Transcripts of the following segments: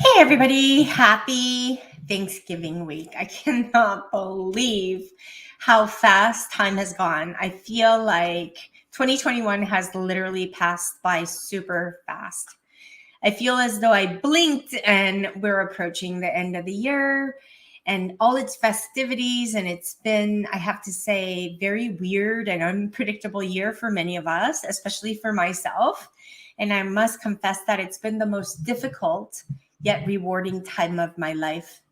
Hey, everybody. Happy Thanksgiving week. I cannot believe how fast time has gone. I feel like 2021 has literally passed by super fast. I feel as though I blinked and we're approaching the end of the year and all its festivities. And it's been, I have to say, very weird and unpredictable year for many of us, especially for myself. And I must confess that it's been the most difficult yet rewarding time of my life.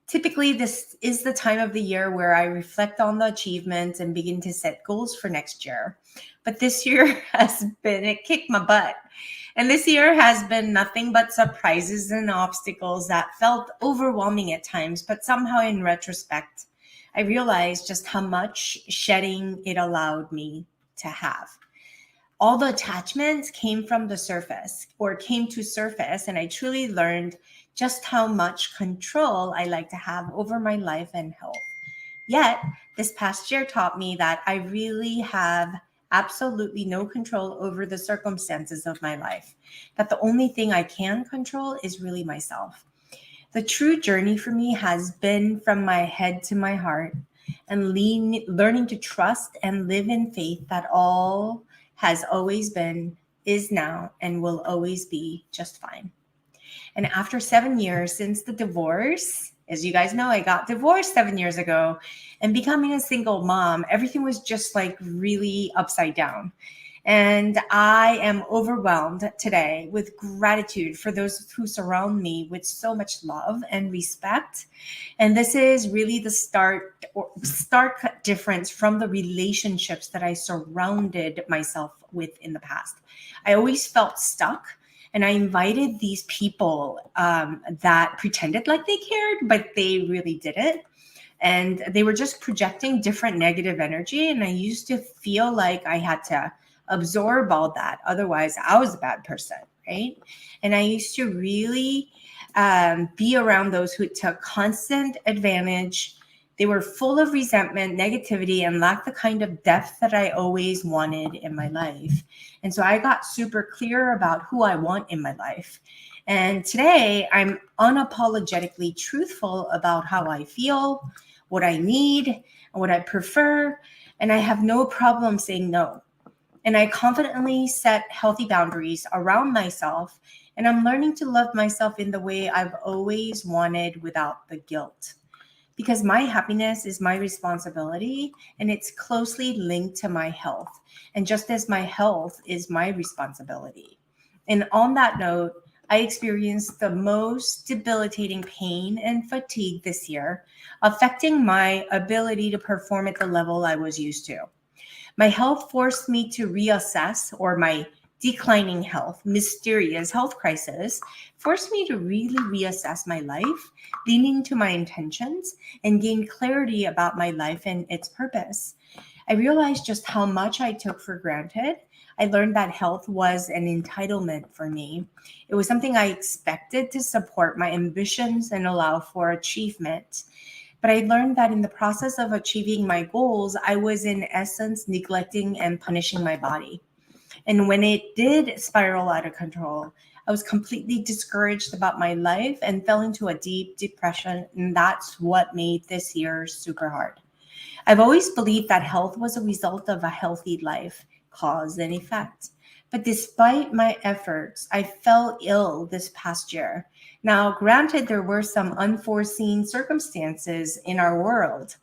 Typically, this is the time of the year where I reflect on the achievements and begin to set goals for next year. But this year it kicked my butt. And this year has been nothing but surprises and obstacles that felt overwhelming at times, but somehow in retrospect, I realized just how much shedding it allowed me to have. All the attachments came from the surface or came to surface, and I truly learned just how much control I like to have over my life and health. Yet, this past year taught me that I really have absolutely no control over the circumstances of my life, that the only thing I can control is really myself. The true journey for me has been from my head to my heart and learning to trust and live in faith that all has always been, is now, and will always be just fine. And after 7 years since the divorce, as you guys know, I got divorced 7 years ago, and becoming a single mom, everything was just like really upside down. And I am overwhelmed today with gratitude for those who surround me with so much love and respect. And this is really the stark difference from the relationships that I surrounded myself with in the past. I always felt stuck. And I invited these people that pretended like they cared, but they really didn't. And they were just projecting different negative energy. And I used to feel like I had to absorb all that. Otherwise, I was a bad person, right? And I used to really be around those who took constant advantage. They were full of resentment, negativity, and lacked the kind of depth that I always wanted in my life. And so I got super clear about who I want in my life. And today I'm unapologetically truthful about how I feel, what I need, and what I prefer. And I have no problem saying no. And I confidently set healthy boundaries around myself. And I'm learning to love myself in the way I've always wanted without the guilt. Because my happiness is my responsibility and it's closely linked to my health. And just as my health is my responsibility. And on that note, I experienced the most debilitating pain and fatigue this year, affecting my ability to perform at the level I was used to. My health forced me to reassess, or my declining health, mysterious health crisis, forced me to really reassess my life, leaning to my intentions, and gain clarity about my life and its purpose. I realized just how much I took for granted. I learned that health was an entitlement for me. It was something I expected to support my ambitions and allow for achievement. But I learned that in the process of achieving my goals, I was in essence neglecting and punishing my body. And when it did spiral out of control, I was completely discouraged about my life and fell into a deep depression. And that's what made this year super hard. I've always believed that health was a result of a healthy life, cause and effect. But despite my efforts, I fell ill this past year. Now, granted, there were some unforeseen circumstances in our world,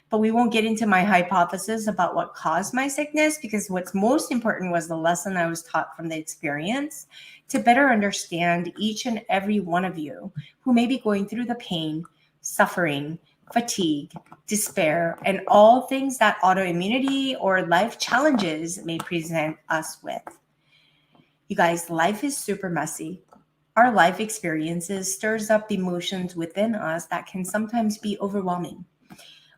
but we won't get into my hypothesis about what caused my sickness because what's most important was the lesson I was taught from the experience to better understand each and every one of you who may be going through the pain, suffering, fatigue, despair, and all things that autoimmunity or life challenges may present us with. You guys, life is super messy. Our life experiences stirs up emotions within us that can sometimes be overwhelming.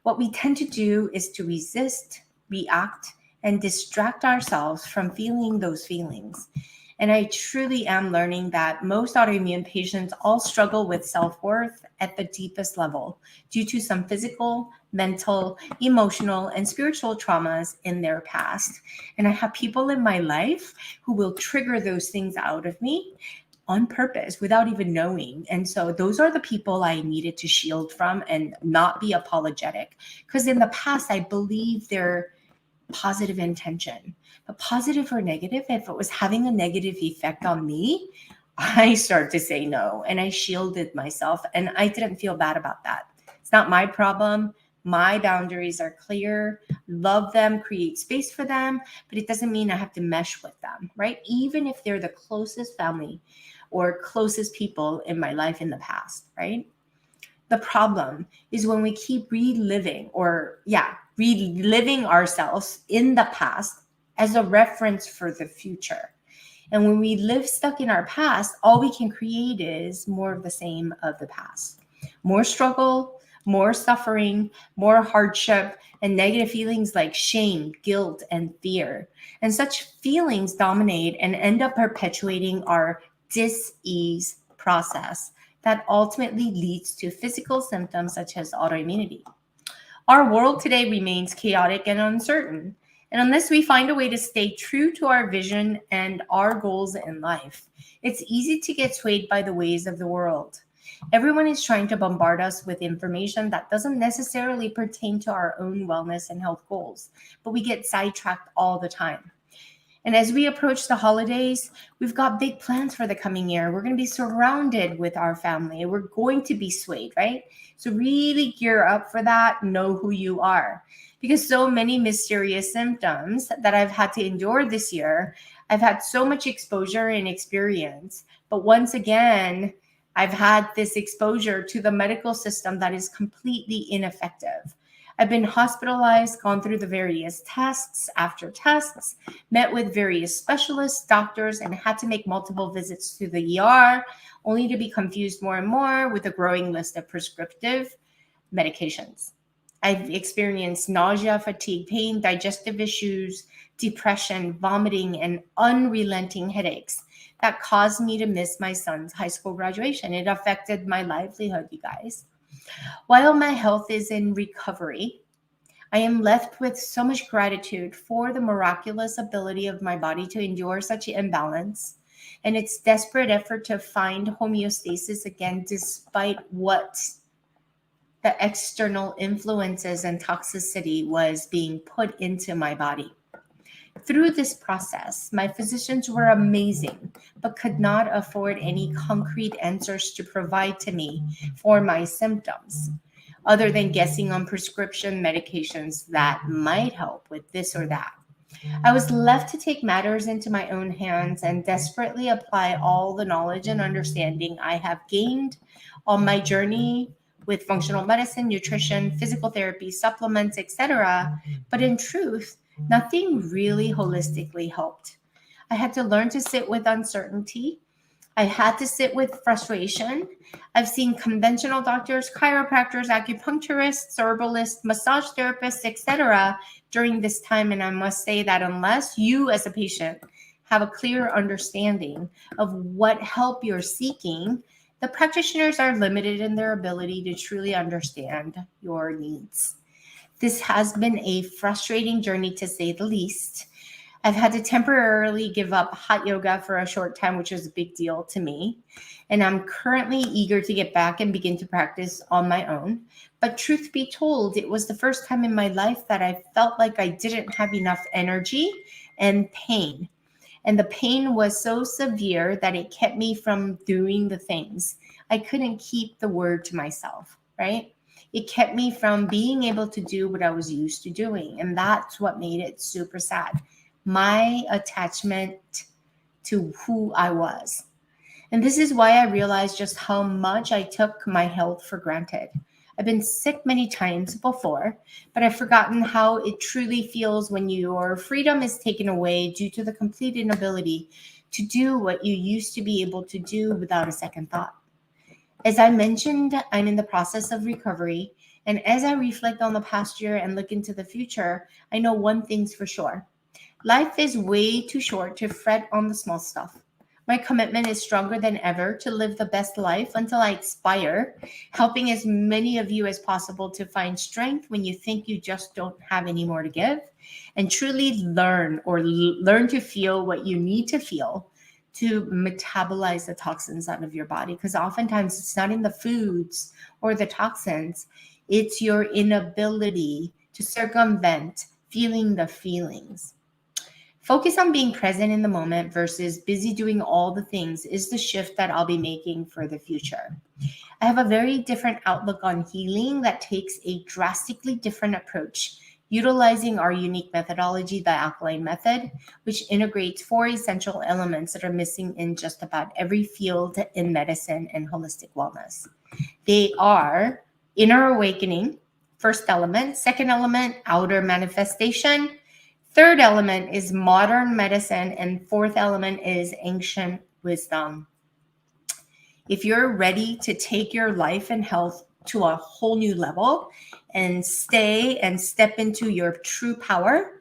What we tend to do is to resist, react, and distract ourselves from feeling those feelings. And I truly am learning that most autoimmune patients all struggle with self-worth at the deepest level due to some physical, mental, emotional, and spiritual traumas in their past. And I have people in my life who will trigger those things out of me, on purpose without even knowing. And so those are the people I needed to shield from and not be apologetic. Because in the past, I believe their positive intention, but positive or negative, if it was having a negative effect on me, I started to say no and I shielded myself, and I didn't feel bad about that. It's not my problem. My boundaries are clear. Love them, create space for them, but it doesn't mean I have to mesh with them, right? Even if they're the closest family or closest people in my life in the past, right? The problem is when we keep reliving ourselves in the past as a reference for the future. And when we live stuck in our past, all we can create is more of the same of the past. More struggle, more suffering, more hardship, and negative feelings like shame, guilt, and fear. And such feelings dominate and end up perpetuating our dis-ease process that ultimately leads to physical symptoms such as autoimmunity. Our world today remains chaotic and uncertain. And unless we find a way to stay true to our vision and our goals in life, it's easy to get swayed by the ways of the world. Everyone is trying to bombard us with information that doesn't necessarily pertain to our own wellness and health goals, but we get sidetracked all the time. And as we approach the holidays, we've got big plans for the coming year. We're going to be surrounded with our family. We're going to be swayed, right? So really gear up for that. Know who you are. Because so many mysterious symptoms that I've had to endure this year, I've had so much exposure and experience. But once again, I've had this exposure to the medical system that is completely ineffective. I've been hospitalized, gone through the various tests after tests, met with various specialists, doctors, and had to make multiple visits to the ER, only to be confused more and more with a growing list of prescriptive medications. I've experienced nausea, fatigue, pain, digestive issues, depression, vomiting, and unrelenting headaches that caused me to miss my son's high school graduation. It affected my livelihood, you guys. While my health is in recovery, I am left with so much gratitude for the miraculous ability of my body to endure such imbalance and its desperate effort to find homeostasis again, despite what the external influences and toxicity was being put into my body. Through this process, my physicians were amazing, but could not afford any concrete answers to provide to me for my symptoms, other than guessing on prescription medications that might help with this or that. I was left to take matters into my own hands and desperately apply all the knowledge and understanding I have gained on my journey with functional medicine, nutrition, physical therapy, supplements, etc. But in truth, nothing really holistically helped. I had to learn to sit with uncertainty. I had to sit with frustration. I've seen conventional doctors, chiropractors, acupuncturists, herbalists, massage therapists, etc. during this time. And I must say that unless you as a patient have a clear understanding of what help you're seeking, the practitioners are limited in their ability to truly understand your needs. This has been a frustrating journey, to say the least. I've had to temporarily give up hot yoga for a short time, which was a big deal to me. And I'm currently eager to get back and begin to practice on my own. But truth be told, it was the first time in my life that I felt like I didn't have enough energy and pain. And the pain was so severe that it kept me from doing the things. I couldn't keep the word to myself, right? It kept me from being able to do what I was used to doing. And that's what made it super sad. My attachment to who I was. And this is why I realized just how much I took my health for granted. I've been sick many times before, but I've forgotten how it truly feels when your freedom is taken away due to the complete inability to do what you used to be able to do without a second thought. As I mentioned, I'm in the process of recovery, and as I reflect on the past year and look into the future, I know one thing's for sure. Life is way too short to fret on the small stuff. My commitment is stronger than ever to live the best life until I expire, helping as many of you as possible to find strength when you think you just don't have any more to give, and truly learn to feel what you need to feel to metabolize the toxins out of your body, because oftentimes it's not in the foods or the toxins, it's your inability to circumvent feeling the feelings. Focus on being present in the moment versus busy doing all the things is the shift that I'll be making for the future. I have a very different outlook on healing that takes a drastically different approach, utilizing our unique methodology, the alkaline method, which integrates 4 essential elements that are missing in just about every field in medicine and holistic wellness. They are inner awakening, first element; second element, outer manifestation; third element is modern medicine; and fourth element is ancient wisdom. If you're ready to take your life and health to a whole new level and stay and step into your true power,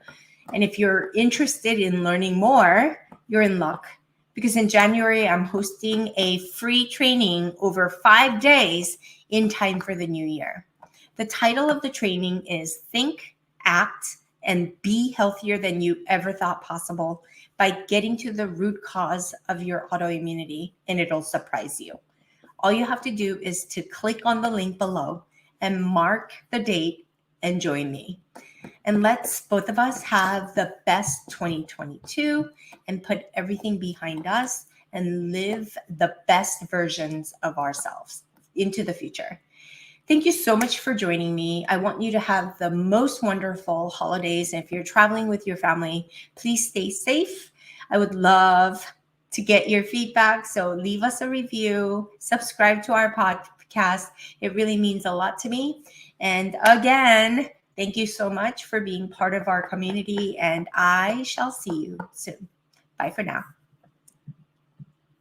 and if you're interested in learning more, you're in luck. Because in January, I'm hosting a free training over 5 days in time for the new year. The title of the training is Think, Act, and Be Healthier Than You Ever Thought Possible by Getting to the Root Cause of Your Autoimmunity, and it'll surprise you. All you have to do is to click on the link below and mark the date and join me. And let's both of us have the best 2022 and put everything behind us and live the best versions of ourselves into the future. Thank you so much for joining me. I want you to have the most wonderful holidays. And if you're traveling with your family, please stay safe. I would love to get your feedback. So leave us a review, subscribe to our podcast. It really means a lot to me. And again, thank you so much for being part of our community, and I shall see you soon. Bye for now.